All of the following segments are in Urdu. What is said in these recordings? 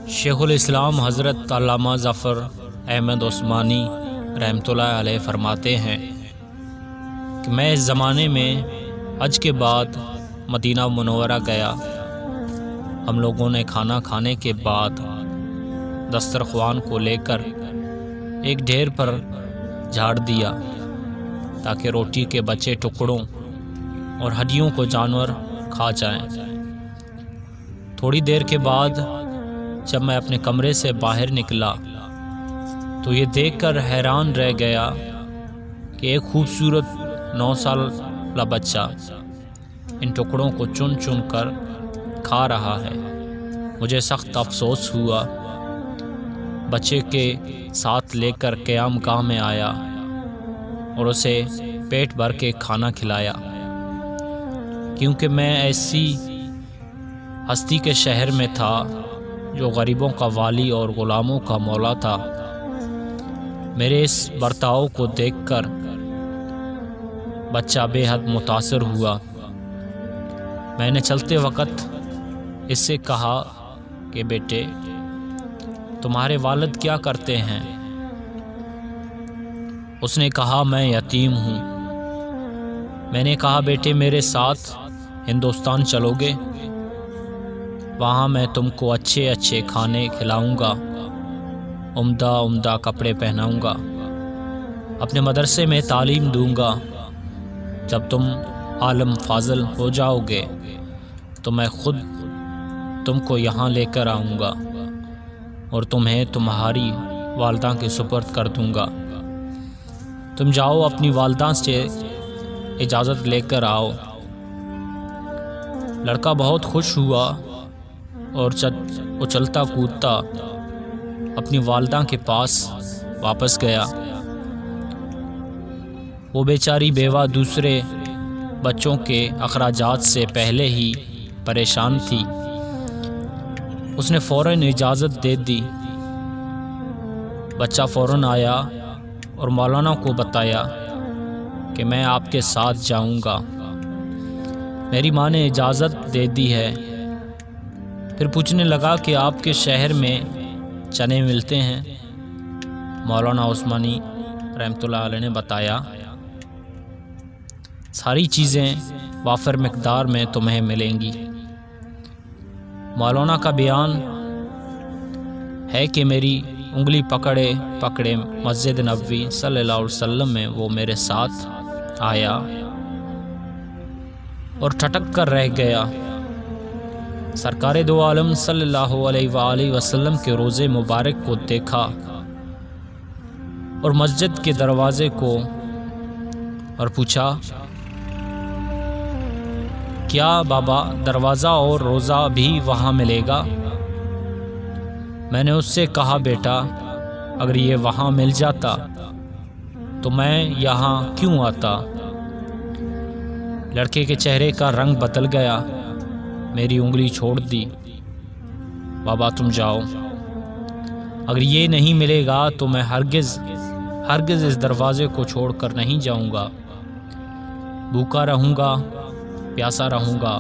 شیخ الاسلام حضرت علامہ ظفر احمد عثمانی رحمۃ اللہ علیہ فرماتے ہیں کہ میں اس زمانے میں حج کے بعد مدینہ منورہ گیا۔ ہم لوگوں نے کھانا کھانے کے بعد دسترخوان کو لے کر ایک ڈھیر پر جھاڑ دیا تاکہ روٹی کے بچے ٹکڑوں اور ہڈیوں کو جانور کھا جائیں۔ تھوڑی دیر کے بعد جب میں اپنے کمرے سے باہر نکلا تو یہ دیکھ کر حیران رہ گیا کہ ایک خوبصورت 9 سالہ بچہ ان ٹکڑوں کو چن چن کر کھا رہا ہے۔ مجھے سخت افسوس ہوا۔ بچے کے ساتھ لے کر قیام گاہ میں آیا اور اسے پیٹ بھر کے کھانا کھلایا، کیونکہ میں ایسی ہستی کے شہر میں تھا جو غریبوں کا والی اور غلاموں کا مولا تھا۔ میرے اس برتاؤ کو دیکھ کر بچہ بے حد متاثر ہوا۔ میں نے چلتے وقت اس سے کہا کہ بیٹے، تمہارے والد کیا کرتے ہیں؟ اس نے کہا میں یتیم ہوں۔ میں نے کہا بیٹے میرے ساتھ ہندوستان چلو گے؟ وہاں میں تم کو اچھے اچھے کھانے کھلاؤں گا، عمدہ عمدہ کپڑے پہناؤں گا، اپنے مدرسے میں تعلیم دوں گا۔ جب تم عالم فاضل ہو جاؤ گے تو میں خود تم کو یہاں لے کر آؤں گا اور تمہیں تمہاری والدہ کے سپرد کر دوں گا۔ تم جاؤ اپنی والدہ سے اجازت لے کر آؤ۔ لڑکا بہت خوش ہوا اور اچھلتا کودتا اپنی والدہ کے پاس واپس گیا۔ وہ بیچاری بیوہ دوسرے بچوں کے اخراجات سے پہلے ہی پریشان تھی۔ اس نے فوراً اجازت دے دی۔ بچہ فوراً آیا اور مولانا کو بتایا کہ میں آپ کے ساتھ جاؤں گا، میری ماں نے اجازت دے دی ہے۔ پھر پوچھنے لگا کہ آپ کے شہر میں چنے ملتے ہیں؟ مولانا عثمانی رحمۃ اللہ علیہ نے بتایا ساری چیزیں وافر مقدار میں تمہیں ملیں گی۔ مولانا کا بیان ہے کہ میری انگلی پکڑے پکڑے مسجد نبوی صلی اللہ علیہ وسلم میں وہ میرے ساتھ آیا اور ٹھٹک کر رہ گیا۔ سرکار دو عالم صلی اللہ علیہ وآلہ وسلم کے روضے مبارک کو دیکھا اور مسجد کے دروازے کو اور پوچھا کیا بابا دروازہ اور روضہ بھی وہاں ملے گا؟ میں نے اس سے کہا بیٹا اگر یہ وہاں مل جاتا تو میں یہاں کیوں آتا؟ لڑکے کے چہرے کا رنگ بدل گیا، میری انگلی چھوڑ دی۔ بابا تم جاؤ، اگر یہ نہیں ملے گا تو میں ہرگز اس دروازے کو چھوڑ کر نہیں جاؤں گا۔ بھوکا رہوں گا، پیاسا رہوں گا۔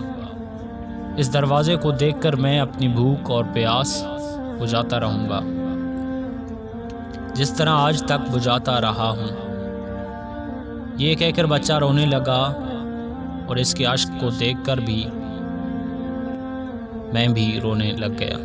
اس دروازے کو دیکھ کر میں اپنی بھوک اور پیاس بجھاتا رہوں گا، جس طرح آج تک بجھاتا رہا ہوں۔ یہ کہہ کر بچہ رونے لگا اور اس کے اشک کو دیکھ کر بھی میں بھی رونے لگ گیا۔